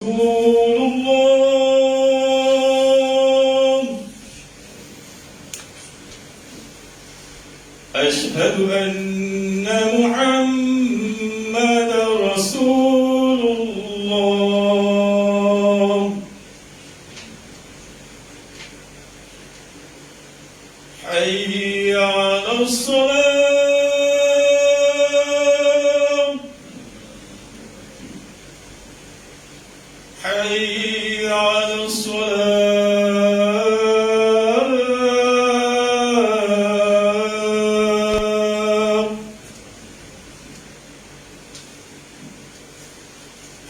الله أشهد أن محمد رسول الله حي على الصلاة حي على الصلاة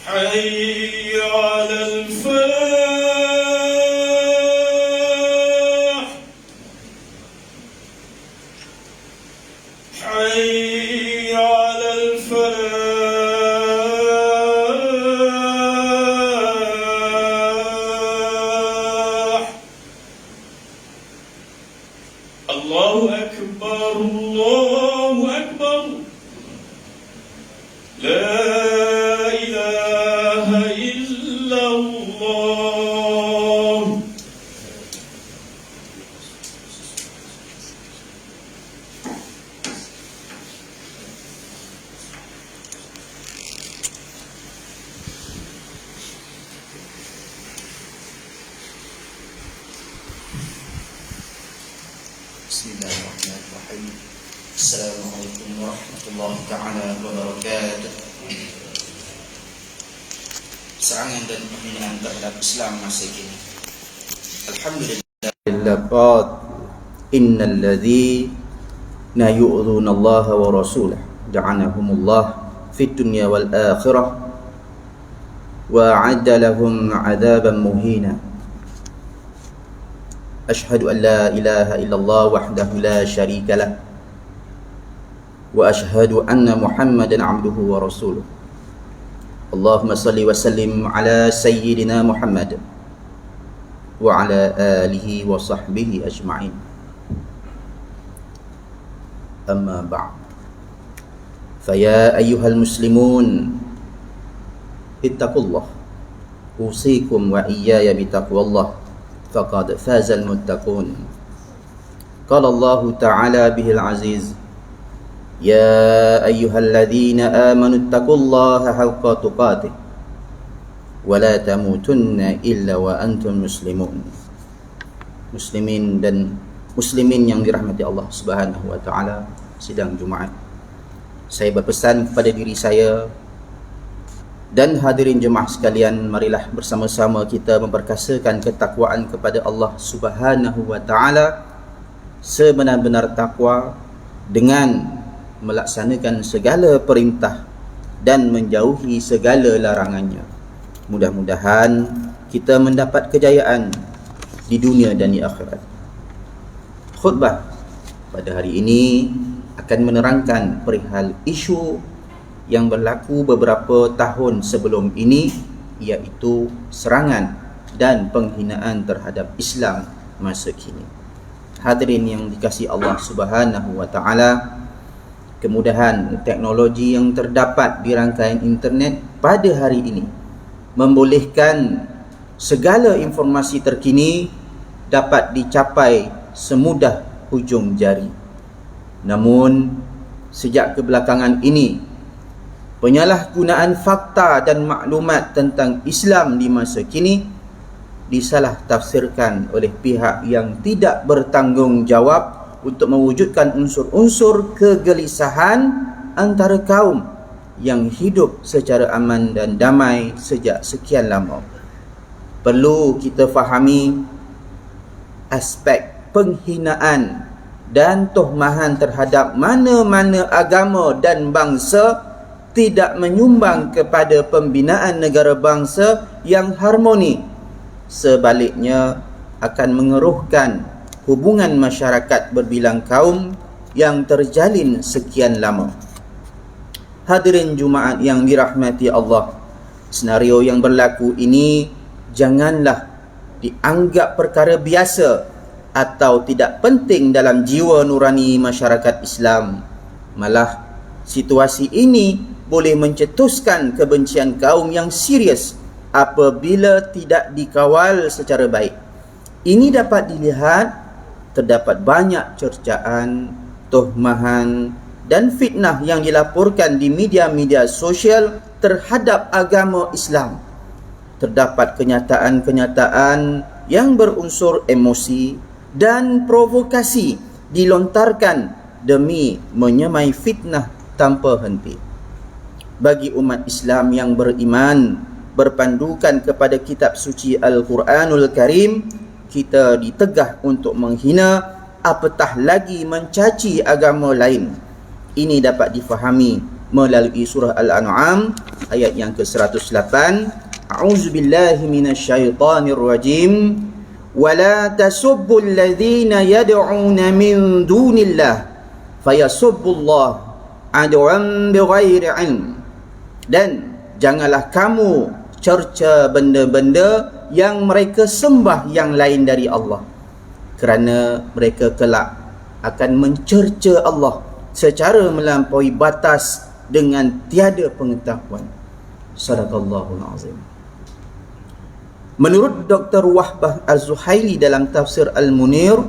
حي على الفلاح حي على الفلاح الله أكبر الله أكبر لا إله إلا الله Bismillahirrahmanirrahim. Assalamualaikum warahmatullahi ta'ala wabarakatuh. Serangan dan penghinaan terhadap Islam masa kini. Alhamdulillah. Laqad innal ladzina yu'dhuna Allah wa rasulahu ja'anahumullah fid dunya wal akhirah wa 'adda lahum 'adzaban muhina. Ashhadu an la ilaha illallah wahdahu la syarika lah wa ashhadu anna Muhammadan 'abduhu wa rasuluh. Allahumma salli wa sallim ala sayyidina Muhammad wa ala alihi wa sahbihi ajma'in. Amma ba'd. Faya ayyuhal muslimun ittaqullah. Usikum wa iyaya bitaqwallah. فقد فاز المتقون. قال الله تعالى به العزيز يا أيها الذين آمنوا اتقوا الله حق تقاته ولا تموتن إلا وأنتم مسلمون. Muslimin dan muslimin yang dirahmati Allah Subhanahu wa taala, sidang Jumaat. Saya berpesan kepada diri saya dan hadirin jemaah sekalian, marilah bersama-sama kita memperkasakan ketakwaan kepada Allah Subhanahu wa taala sebenar-benar takwa dengan melaksanakan segala perintah dan menjauhi segala larangannya. Mudah-mudahan kita mendapat kejayaan di dunia dan di akhirat. Khutbah pada hari ini akan menerangkan perihal isu yang berlaku beberapa tahun sebelum ini, iaitu serangan dan penghinaan terhadap Islam masa kini. Hadirin yang dikasihi Allah Subhanahu wa taala, kemudahan teknologi yang terdapat di rangkaian internet pada hari ini membolehkan segala informasi terkini dapat dicapai semudah hujung jari. Namun sejak kebelakangan ini, penyalahgunaan fakta dan maklumat tentang Islam di masa kini disalah tafsirkan oleh pihak yang tidak bertanggungjawab untuk mewujudkan unsur-unsur kegelisahan antara kaum yang hidup secara aman dan damai sejak sekian lama. Perlu kita fahami aspek penghinaan dan tohmahan terhadap mana-mana agama dan bangsa tidak menyumbang kepada pembinaan negara bangsa yang harmoni. Sebaliknya akan mengeruhkan hubungan masyarakat berbilang kaum yang terjalin sekian lama. Hadirin Jumaat yang dirahmati Allah, senario yang berlaku ini janganlah dianggap perkara biasa atau tidak penting dalam jiwa nurani masyarakat Islam. Malah situasi ini boleh mencetuskan kebencian kaum yang serius apabila tidak dikawal secara baik. Ini dapat dilihat terdapat banyak cercaan, tuhmahan dan fitnah yang dilaporkan di media-media sosial terhadap agama Islam. Terdapat kenyataan-kenyataan yang berunsur emosi dan provokasi dilontarkan demi menyemai fitnah tanpa henti. Bagi umat Islam yang beriman, berpandukan kepada kitab suci Al-Quranul Karim, kita ditegah untuk menghina, apatah lagi mencaci agama lain. Ini dapat difahami melalui surah Al-An'am ayat yang ke-108. A'udzubillahi minasyaitanirrajim. Wala tasubbul ladzina yad'una min dunillah fayasubbullah adwan bighairi ilm. Dan janganlah kamu cerca benda-benda yang mereka sembah yang lain dari Allah, kerana mereka kelak akan mencerca Allah secara melampaui batas dengan tiada pengetahuan. Sadaqallahul azim. Menurut Dr. Wahbah Az-Zuhaili dalam tafsir Al-Munir,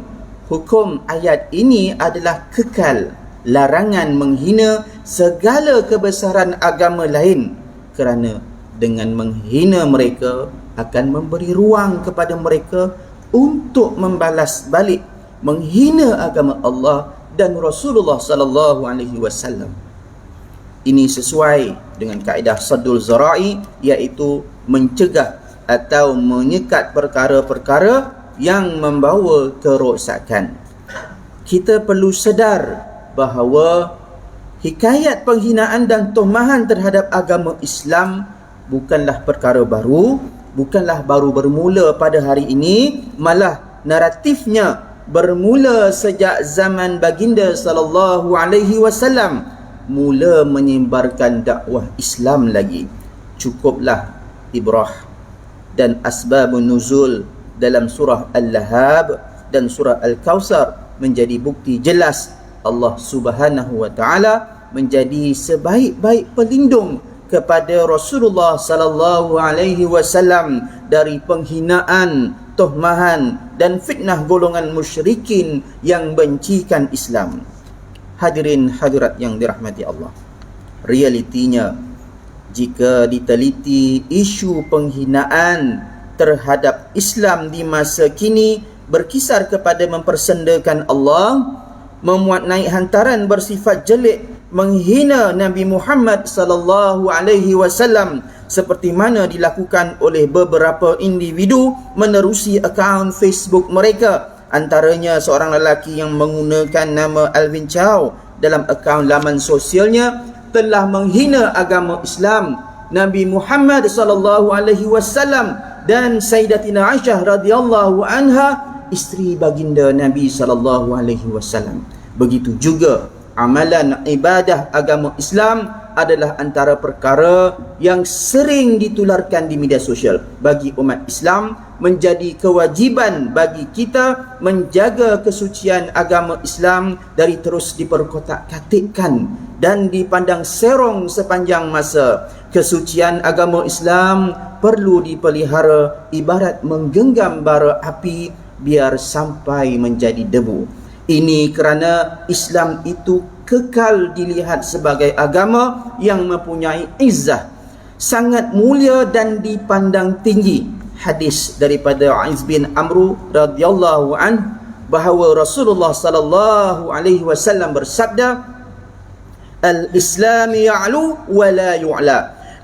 hukum ayat ini adalah kekal larangan menghina segala kebesaran agama lain, kerana dengan menghina mereka akan memberi ruang kepada mereka untuk membalas balik menghina agama Allah dan Rasulullah sallallahu alaihi wasallam. Ini sesuai dengan kaedah Saddul Zara'i, iaitu mencegah atau menyekat perkara-perkara yang membawa kerosakan. Kita perlu sedar bahawa hikayat penghinaan dan tuhmahan terhadap agama Islam bukanlah perkara baru, bukanlah baru bermula pada hari ini, malah naratifnya bermula sejak zaman baginda sallallahu alaihi wasallam mula menyebarkan dakwah Islam lagi. Cukuplah ibrah dan asbabun nuzul dalam surah Al-Lahab dan surah Al-Kawthar menjadi bukti jelas Allah Subhanahu wa taala menjadi sebaik-baik pelindung kepada Rasulullah sallallahu alaihi wasallam dari penghinaan, tuhmahan dan fitnah golongan musyrikin yang bencikan Islam. Hadirin hadirat yang dirahmati Allah, realitinya jika diteliti isu penghinaan terhadap Islam di masa kini berkisar kepada mempersendakan Allah, memuat naik hantaran bersifat jelek, menghina Nabi Muhammad sallallahu alaihi wasallam seperti mana dilakukan oleh beberapa individu menerusi akaun Facebook mereka. Antaranya seorang lelaki yang menggunakan nama Alvin Chow dalam akaun laman sosialnya telah menghina agama Islam, Nabi Muhammad sallallahu alaihi wasallam dan Sayyidatina Aisyah radhiyallahu anha, isteri baginda Nabi sallallahu alaihi wasallam. Begitu juga amalan ibadah agama Islam adalah antara perkara yang sering ditularkan di media sosial. Bagi umat Islam, menjadi kewajiban bagi kita menjaga kesucian agama Islam dari terus diperkotak-katikkan dan dipandang serong sepanjang masa. Kesucian agama Islam perlu dipelihara ibarat menggenggam bara api biar sampai menjadi debu. Ini kerana Islam itu kekal dilihat sebagai agama yang mempunyai izzah, sangat mulia dan dipandang tinggi. Hadis daripada Aiz bin Amru radhiyallahu anhu bahawa Rasulullah sallallahu alaihi wasallam bersabda, "Al-Islam ya'lu wa la yu'la."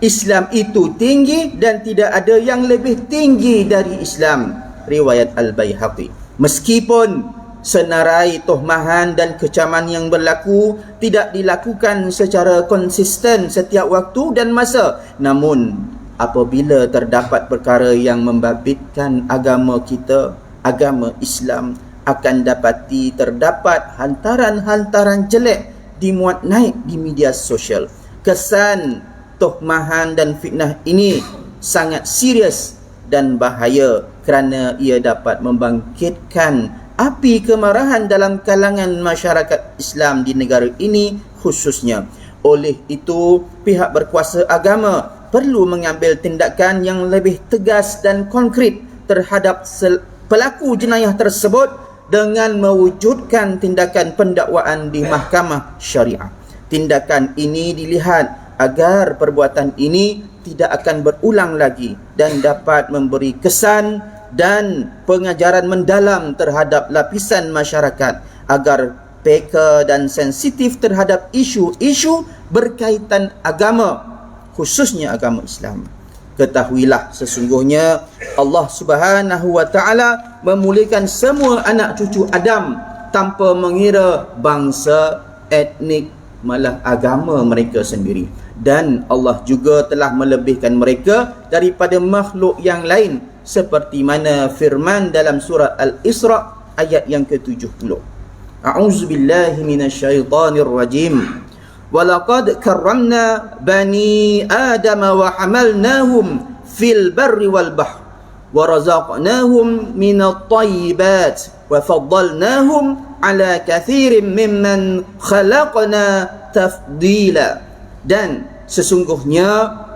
Islam itu tinggi dan tidak ada yang lebih tinggi dari Islam. Riwayat Al-Baihaqi. Meskipun senarai tuhmahan dan kecaman yang berlaku tidak dilakukan secara konsisten setiap waktu dan masa, namun apabila terdapat perkara yang membabitkan agama kita, agama Islam, akan dapati terdapat hantaran-hantaran jelek dimuat naik di media sosial. Kesan tuhmahan dan fitnah ini sangat serius dan bahaya kerana ia dapat membangkitkan api kemarahan dalam kalangan masyarakat Islam di negara ini khususnya. Oleh itu, pihak berkuasa agama perlu mengambil tindakan yang lebih tegas dan konkret terhadap pelaku jenayah tersebut dengan mewujudkan tindakan pendakwaan di mahkamah syariah. Tindakan ini dilihat agar perbuatan ini tidak akan berulang lagi dan dapat memberi kesan dan pengajaran mendalam terhadap lapisan masyarakat agar peka dan sensitif terhadap isu-isu berkaitan agama, khususnya agama Islam. Ketahuilah sesungguhnya Allah Subhanahu wa taala memuliakan semua anak cucu Adam tanpa mengira bangsa, etnik, malah agama mereka sendiri. Dan Allah juga telah melebihkan mereka daripada makhluk yang lain seperti mana firman dalam surah Al-Isra ayat yang ke-70. A'udzubillahi minasyaitonir rajim. Walaqad karramna bani Adam wa hamalnahum fil barri wal bahr wa razaqnahum minat thayyibat wa faddalnahum ala kathirin mimman khalaqna tafdila. Dan sesungguhnya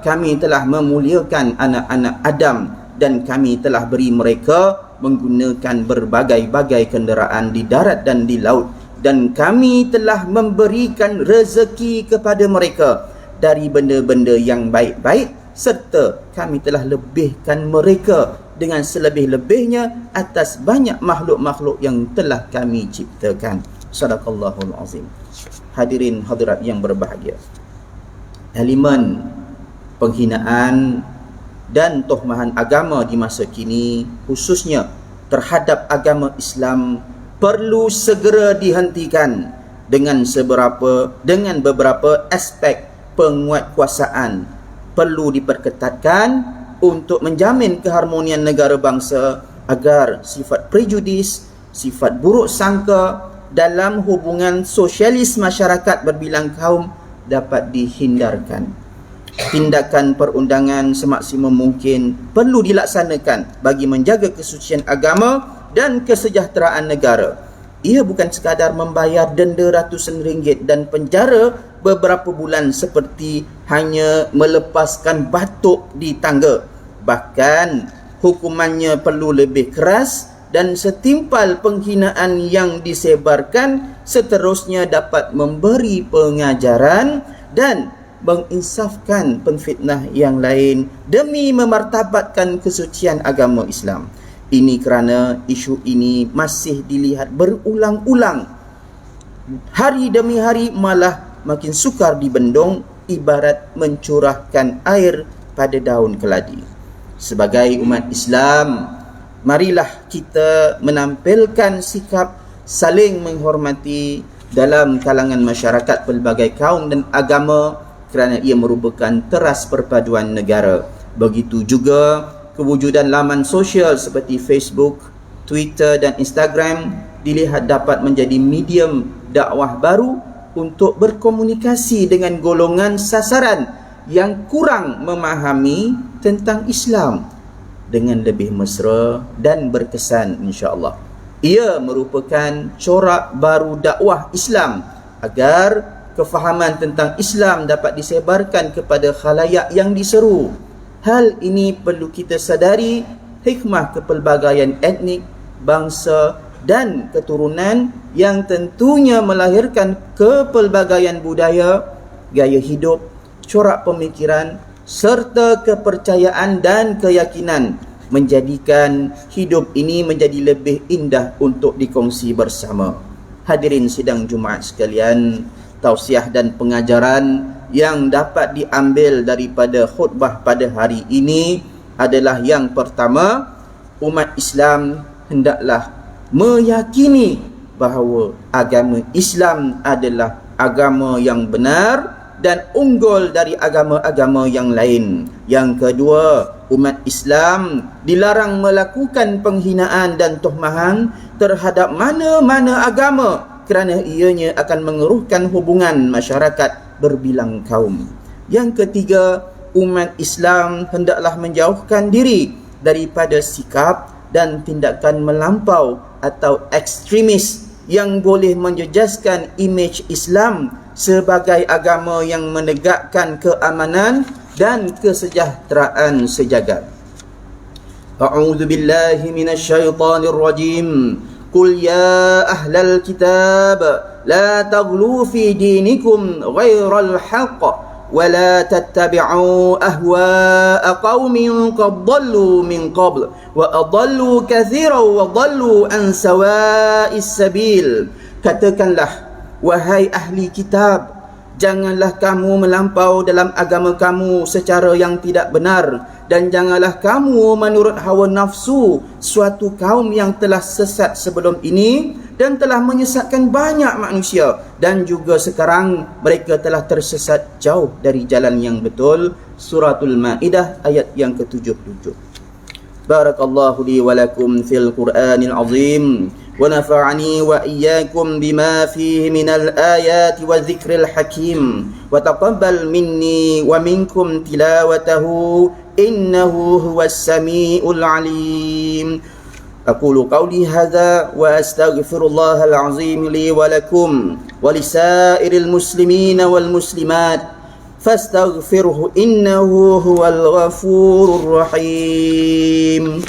kami telah memuliakan anak-anak Adam dan kami telah beri mereka menggunakan berbagai-bagai kenderaan di darat dan di laut, dan kami telah memberikan rezeki kepada mereka dari benda-benda yang baik-baik, serta kami telah lebihkan mereka dengan selebih-lebihnya atas banyak makhluk-makhluk yang telah kami ciptakan. Sadaqallahul azim. Hadirin hadirat yang berbahagia, elemen penghinaan dan tuhmahan agama di masa kini, khususnya terhadap agama Islam, perlu segera dihentikan dengan beberapa aspek penguatkuasaan. Perlu diperketatkan untuk menjamin keharmonian negara bangsa agar sifat prejudis, sifat buruk sangka dalam hubungan sosialis masyarakat berbilang kaum dapat dihindarkan. Tindakan perundangan semaksimum mungkin perlu dilaksanakan bagi menjaga kesucian agama dan kesejahteraan negara. Ia bukan sekadar membayar denda ratusan ringgit dan penjara beberapa bulan seperti hanya melepaskan batuk di tangga. Bahkan hukumannya perlu lebih keras dan setimpal penghinaan yang disebarkan seterusnya dapat memberi pengajaran dan menginsafkan pengfitnah yang lain demi memartabatkan kesucian agama Islam. Ini kerana isu ini masih dilihat berulang-ulang, hari demi hari, malah makin sukar dibendung, ibarat mencurahkan air pada daun keladi. Sebagai umat Islam, marilah kita menampilkan sikap saling menghormati dalam kalangan masyarakat pelbagai kaum dan agama, kerana ia merupakan teras perpaduan negara. Begitu juga kewujudan laman sosial seperti Facebook, Twitter dan Instagram dilihat dapat menjadi medium dakwah baru untuk berkomunikasi dengan golongan sasaran yang kurang memahami tentang Islam dengan lebih mesra dan berkesan, insya-Allah. Ia merupakan corak baru dakwah Islam agar kefahaman tentang Islam dapat disebarkan kepada khalayak yang diseru. Hal ini perlu kita sadari hikmah kepelbagaian etnik, bangsa dan keturunan yang tentunya melahirkan kepelbagaian budaya, gaya hidup, corak pemikiran serta kepercayaan dan keyakinan, menjadikan hidup ini menjadi lebih indah untuk dikongsi bersama. Hadirin sidang Jumaat sekalian, tausiah dan pengajaran yang dapat diambil daripada khutbah pada hari ini adalah yang pertama, umat Islam hendaklah meyakini bahawa agama Islam adalah agama yang benar dan unggul dari agama-agama yang lain. Yang kedua, umat Islam dilarang melakukan penghinaan dan tuhmahan terhadap mana-mana agama kerana ianya akan mengeruhkan hubungan masyarakat berbilang kaum. Yang ketiga, umat Islam hendaklah menjauhkan diri daripada sikap dan tindakan melampau atau ekstremis yang boleh menjejaskan imej Islam sebagai agama yang menegakkan keamanan dan kesejahteraan sejagat. A'udzu billahi minasyaitonir rajim. Qul ya ahlal kitab la taghlu fi dinikum ghairal haqq wa la tattabi'u ahwa'a qaumin qad dhallu min qabl wa adallu katsiran wa dhallu an sawa'is sabil. Katakanlah, wahai ahli kitab, janganlah kamu melampau dalam agama kamu secara yang tidak benar, dan janganlah kamu menurut hawa nafsu suatu kaum yang telah sesat sebelum ini dan telah menyesatkan banyak manusia, dan juga sekarang mereka telah tersesat jauh dari jalan yang betul. Suratul Maidah ayat yang ke-77. Barakallahu li wa lakum fil Qur'anil azim. ونفعني وإياكم بما فيه من الآيات والذكر الحكيم وتقبل مني ومنكم تلاوته إنه هو السميع العليم. أقول قولي هذا وأستغفر الله العظيم لي ولكم ولسائر المسلمين والمسلمات فاستغفره إنه هو الغفور الرحيم.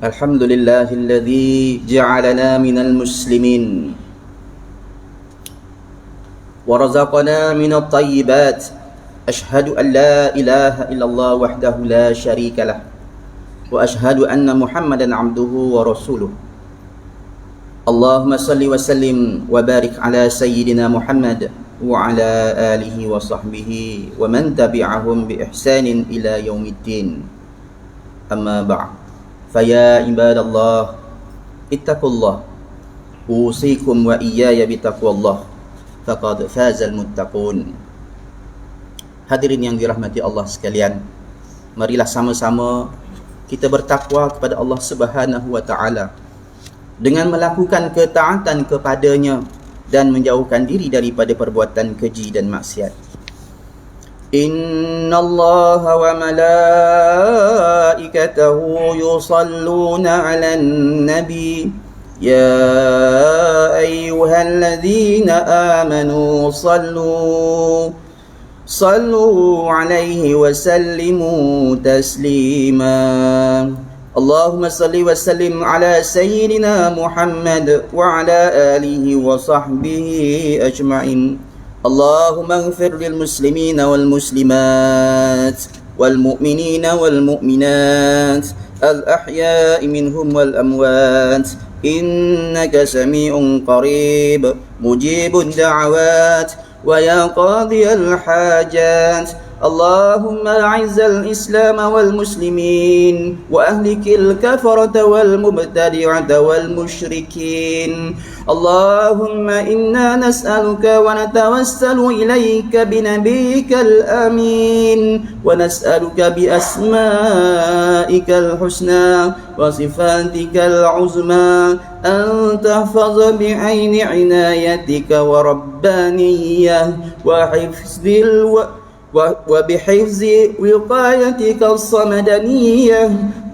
الحمد لله الذي جعلنا من المسلمين ورزقنا من الطيبات. أشهد أن لا إله إلا الله وحده لا شريك له وأشهد أن محمدا عبده ورسوله. اللهم صل وسلم وبارك على سيدنا محمد وعلى آله وصحبه ومن تبعهم بإحسان إلى يوم الدين. أما بعد، فيا عباد الله اتقوا الله أوصيكم وإياي بتقوى الله فقد فاز المتقون. Hadirin yang dirahmati Allah sekalian, marilah sama-sama kita bertakwa kepada Allah Subhanahu wa taala dengan melakukan ketaatan kepadanya dan menjauhkan diri daripada perbuatan keji dan maksiat. إن الله وملائكته يصلون على النبي يا أيها الذين آمنوا صلوا عليه وسلموا تسليما. اللهم صل وسلم على سيدنا محمد وعلى آله وصحبه أجمعين. اللهم اغفر للمسلمين والمسلمات والمؤمنين والمؤمنات الأحياء منهم والأموات إنك سميع قريب مجيب الدعوات ويا قاضي الحاجات. اللهم أعز الإسلام والمسلمين وأهلك الكفرة والمبتدعة والمشركين. اللهم إنا نسألك ونتوسل إليك بنبيك الأمين ونسألك بأسمائك الحسنى وصفاتك العظمى أن تحفظ بعين عنايتك وربانية وبحفظ وقايتك الصمدانية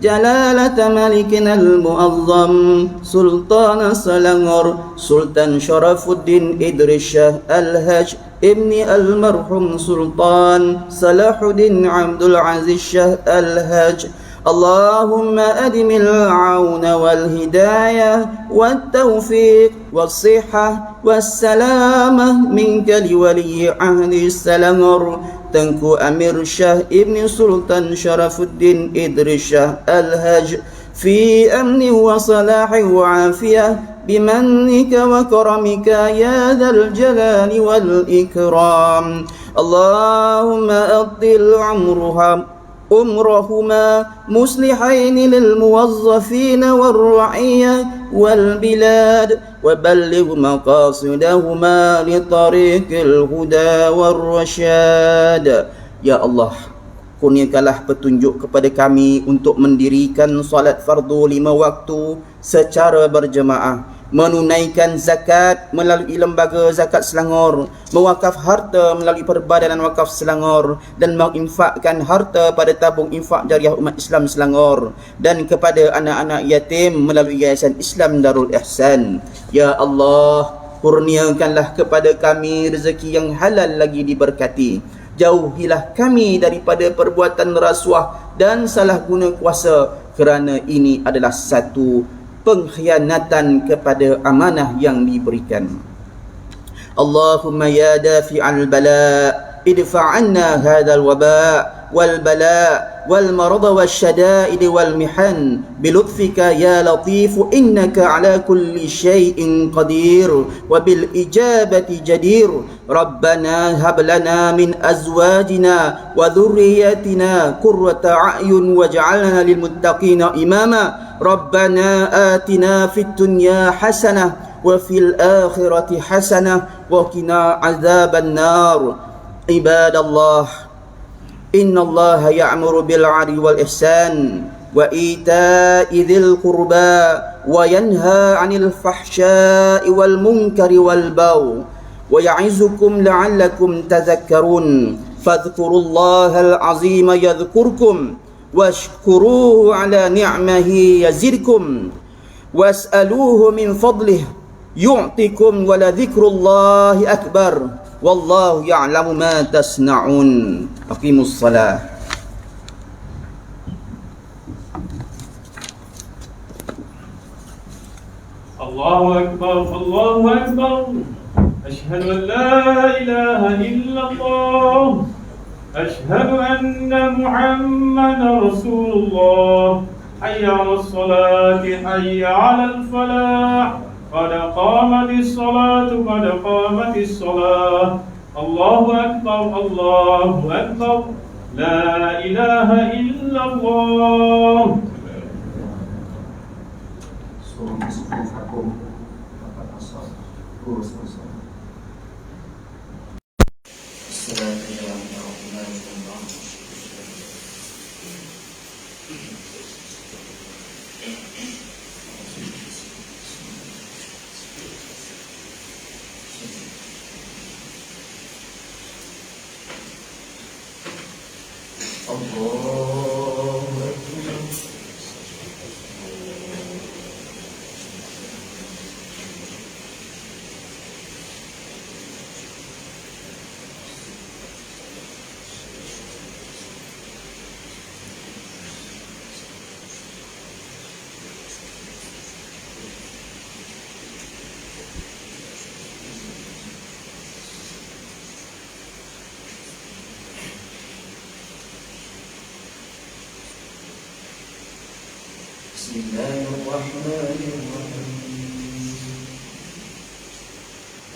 جلالة ملكنا المعظم سلطان سلنغر سلطان شرف الدين إدريس شاه الهج ابن المرحوم سلطان صلاح الدين عبد العزيز شاه الهج. اللهم أدم العون والهداية والتوفيق والصحة والسلامة منك لولي عهد السلنغر تنكو أمير شاه ابن سلطان شرف الدين إدريس شاه الهج في أمن وصلاح وعافية بمنك وكرمك يا ذا الجلال والإكرام. اللهم أطل عمرهما مصلحين للموظفين والرعية والبلاد وبلغ مقاصدهما لطريق الهدى والرشاد. Ya Allah, kurniakanlah petunjuk kepada kami untuk mendirikan salat fardu 5 waktu secara berjemaah menunaikan zakat melalui lembaga zakat Selangor, mewakaf harta melalui Perbadanan Wakaf Selangor, dan menginfakkan harta pada tabung infak jariah umat Islam Selangor, dan kepada anak-anak yatim melalui Yayasan Islam Darul Ihsan. Ya Allah, kurniakanlah kepada kami rezeki yang halal lagi diberkati. Jauhilah kami daripada perbuatan rasuah dan salah guna kuasa, kerana ini adalah satu pengkhianatan kepada amanah yang diberikan. Allahumma ya dafi'al bala' idfa' anna hadzal waba' wal bala' wal marad wasyada'id wal mihan bilutfika ya latif innaka ala kulli syai'in qadir wa bil ijabati jadir. Rabbana hab lana min azwajina wa dhurriyyatina qurrata a'yun waj'alna lil muttaqina imama. Rabbana atina fid dunya hasanah wa fil akhirati hasanah wa qina azaban nar. Ibadallah, innallaha ya'muru bil 'adli wal ihsan wa ita'i dzil qurba wa yanha 'anil fahsya'i wal munkari wal baghi wa ya'izukum la'allakum tadhakkarun. Fadhkurullahal 'azima yadhkurkum washkuruhu 'ala ni'mahi yazidkum was'aluhu min fadlihi yu'tikum wa la dzikrullahi akbar. Wallahu ya'lamu ma tasna'un. Aqimus salah. Allahu Akbar, Allahu Akbar. Ashhadu an la ilaha illallah. Ashhadu anna Muhammadar Rasulullah. Hayya 'alas salati, hayya 'alal falah. قد قامت الصلاة قد قامت الصلاة. الله أكبر الله أكبر لا إله إلا الله.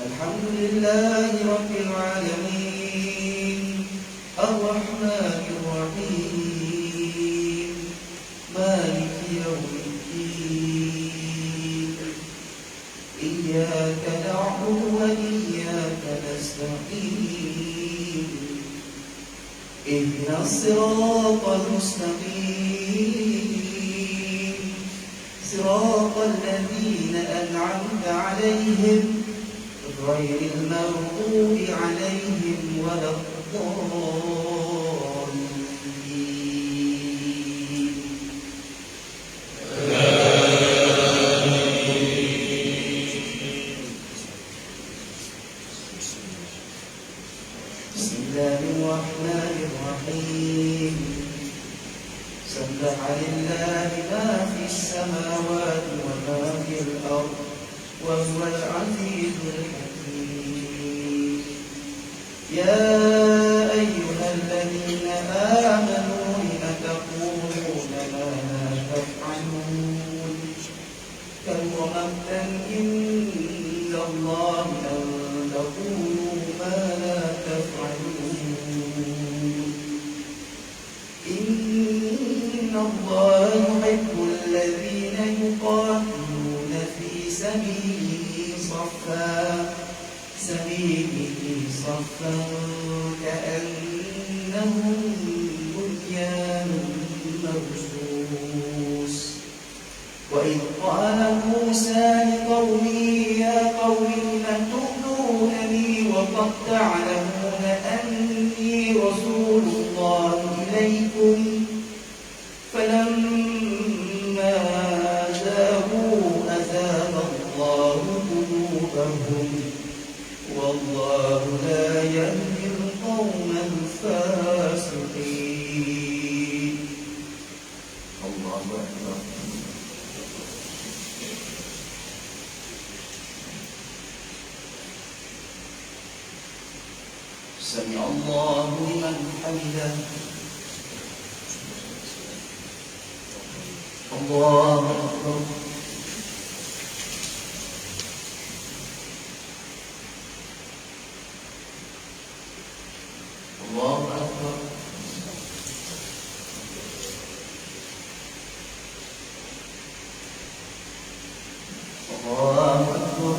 Alhamdulillahi Rabbil Alamin Ar-Rahmanir Rahim Maliki Yawmiddin Iyyaka na'budu wa iyyaka nasta'in Ihdinas siratal mustaqim Siratal ladzina an'amta 'alaihim غير المغضوب عليهم ولا الضالين. بسم الله الرحمن الرحيم سبح لله ما في السماوات وما في الأرض وهو العزيز الحكيم. يا أيها الذين آمنوا لم تقولون ما لا تفعلون كبر مقتا عند الله أن تقولوا ما لا تفعلون إن الله يحب الذين يقاتلون في سبيله صفا كأنهم بنيان مرصوص. وإذ قال موسى لقومه قوم لم تؤذونني وقد تعلمون أني رسول الله إليكم فلما زاغوا أزاغ الله قلوبهم والله لا يهدي القوم الفاسقين. الله أكبر. سمع الله لمن حمده. الله أكبر. الله أكبر. الله أكبر.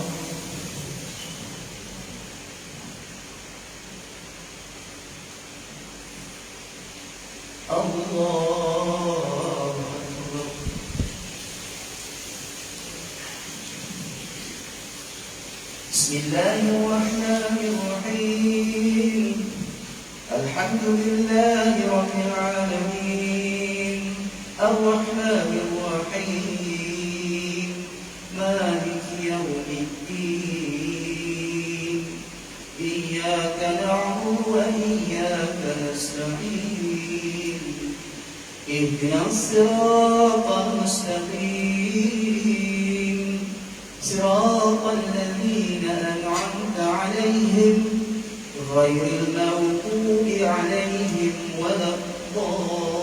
الله أكبر. بسم الله الرحمن الرحيم. الحمد لله رب العالمين الرحمن الرحيم مالك يوم الدين إياك نعبد وإياك نستعين اهدنا الصراط المستقيم صراط الذين أنعمت عليهم غير المغضوب عليهم ولا الضالين.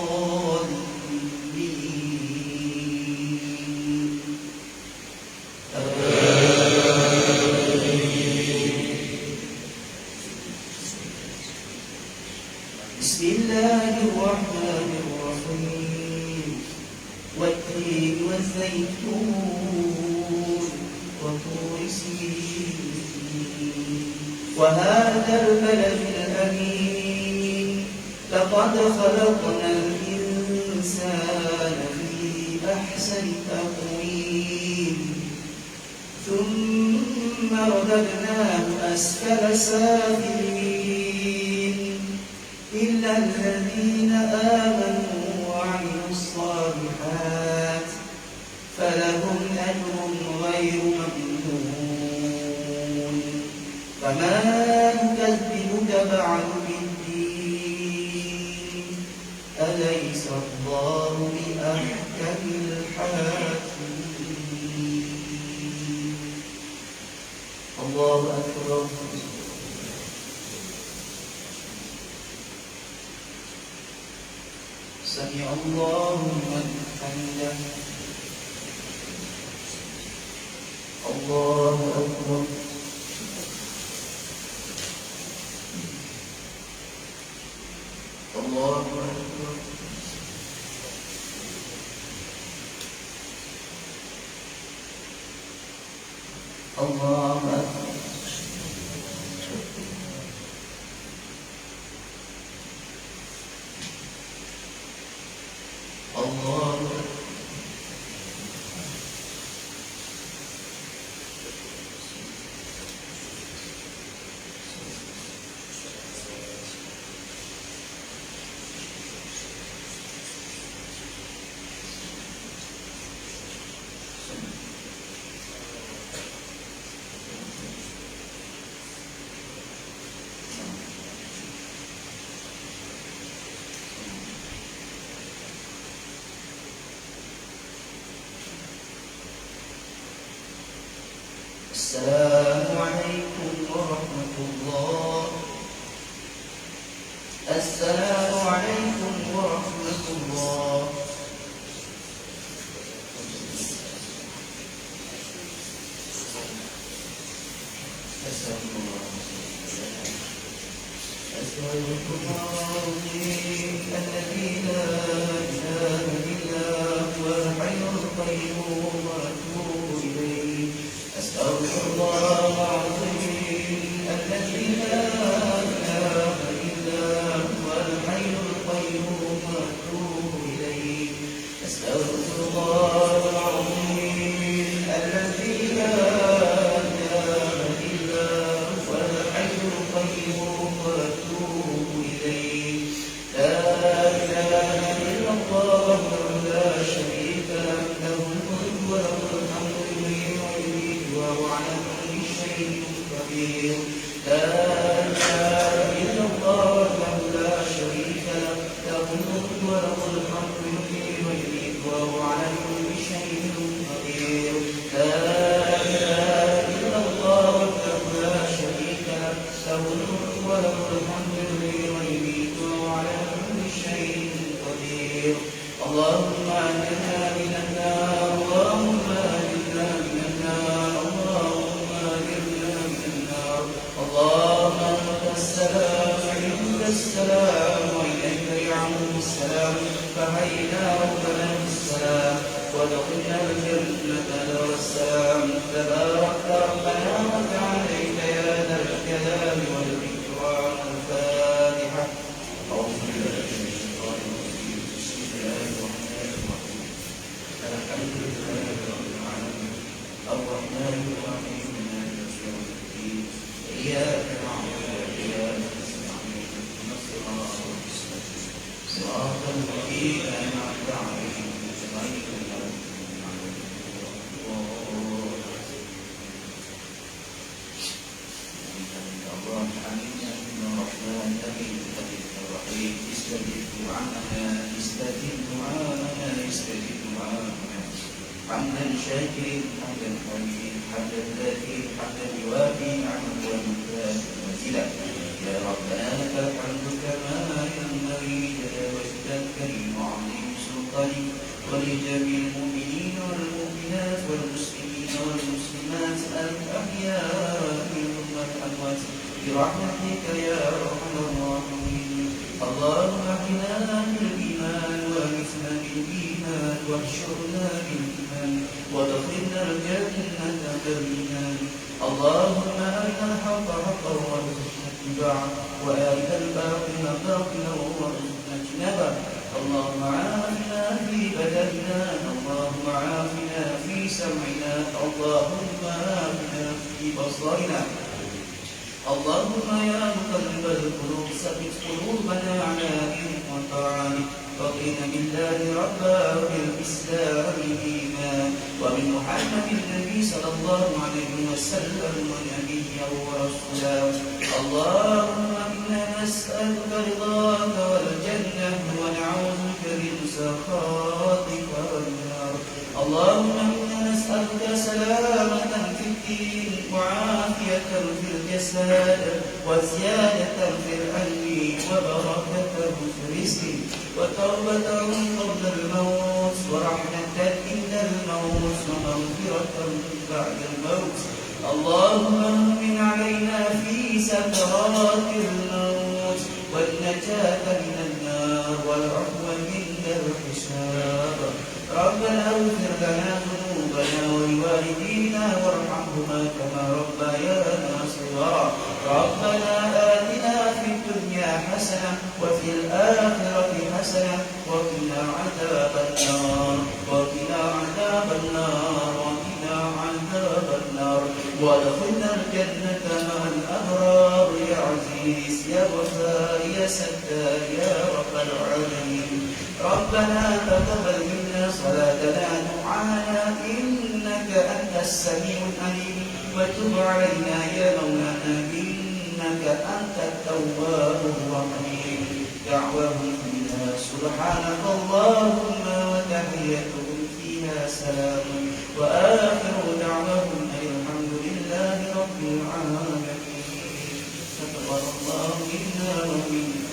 بسم الله الرحمن الرحيم والتين والزيتون وطور سينين وهذا البلد الأمين لقد خلقنا الإنسان في أحسن تقويم ثم رددناه أسفل سافلين إلا الذين آمنوا وعملوا الصالحات فلهم أجر غير ممنون. فما يكذبك بعد بالدين أليس الله بأحكم الحاكمين. الله أكبر. سمع الله لمن حمده. الله أكبر. الله أكبر. الله أكبر. الله أكبر. السلام عليكم ورحمة الله. السلام عليكم ورحمة الله. أسأل الله الذي لا إله إلا هو الحي القيوم وأتوب إليه. أستغفر الله العظيم الذي لا إله إلا هو الحي القيوم وأتوب إليه. أستغفر الله العظيم الذي لا لا إله إلا الله وحده لا شريك له له الملك وله الحمد يحيي ويميت وهو على كل شيء قدير لا إله إلا الله وحده لا شريك له له الملك وله الحمد يحيي ويميت وهو على كل شيء قدير اللهم أجرنا من النار اللهم أجرنا من النار اللهم أجرنا من النار اللهم أنت السلام منك السلام وإليك يعود السلام فحينا ربنا بالسلام وادخلنا الجنة دار السلام تبارك ربنا وتعاليك يا ذا الجلال والإكرام الفاتحة أعوذ بالله من الشيطان الرجيم بسم الله الرحمن الرحيم الحمد لله رب العالمين الرحمن الرحيم مالك يوم الدين إياك نعبد وإياك نستعين اهدنا الصراط المستقيم صراط الذين أنعمت عليهم غير المغضوب عليهم ولا الضالين اللهم علمنا من الرحمن الرحيم الرحيم استجب دعاءنا استجب دعاءنا استجب دعاءنا حمدا شاكرين حمدا حميد حمدا ذاكرين حمدا يوافي نعمه ومكافئ منزلا يا ربنا لك الحمد كما ينبغي لوجهك الكريم وعظيم سلطانك ولجميع المؤمنين والمؤمنات والمسلمين والمسلمات الأحياء منهم والأموات برحمتك يا أرحم الراحمين اللهم احينا بالإيمان وامتنا بالإيمان واحشرنا بالإيمان وادخلنا الجنة بالإيمان اللهم أرنا الحق حقا وارزقنا اتباعه وأرنا الباطل باطلا وارزقنا اجتنابه اللهم عافنا في بدننا اللهم عافنا في سمعنا اللهم عافنا في بصرنا اللهم يا مقلب القلوب ثبت قلوبنا على دينك وطاعتك رضينا بالله ربا وبالإسلام إيمان وبمحمد النبي صلى الله عليه وسلم ونبيا ورسولا اللهم إنا نسألك رضاك والجنة ونعوذ بك من سخطك والنار اللهم إنا نسألك سلامة في الدين وعافية في الجسد وزيادة في العلم وبركة في الرزق وتوبة قبل الموت ورحمة عند الموت ومغفرة بعد الموت اللهم امن علينا في سكرات الموت والنجاة من النار والعفو عند الحساب ربنا اغفر لنا ذنوبنا ولوالدينا وارحمهما كما ربيانا صغارا ربنا آتنا في الدنيا حسنة وفي الآخرة حسنة وقنا عذاب النار وقنا عذاب النار وقنا عذاب النار وادخلنا الجنة مع الأبرار يا عزيز يا غفار يا ستار يا رب العالمين ربنا تقبل منا صلاتنا دعانا إنك أنت السميع العليم وتب علينا يا مولانا إنك أنت التواب الرحيم دعوهم فيها سبحانك اللهم وتحيتهم فيها سلام وآخر دعوهم الحمد لله رب العالمين تقبل الله منا ومنكم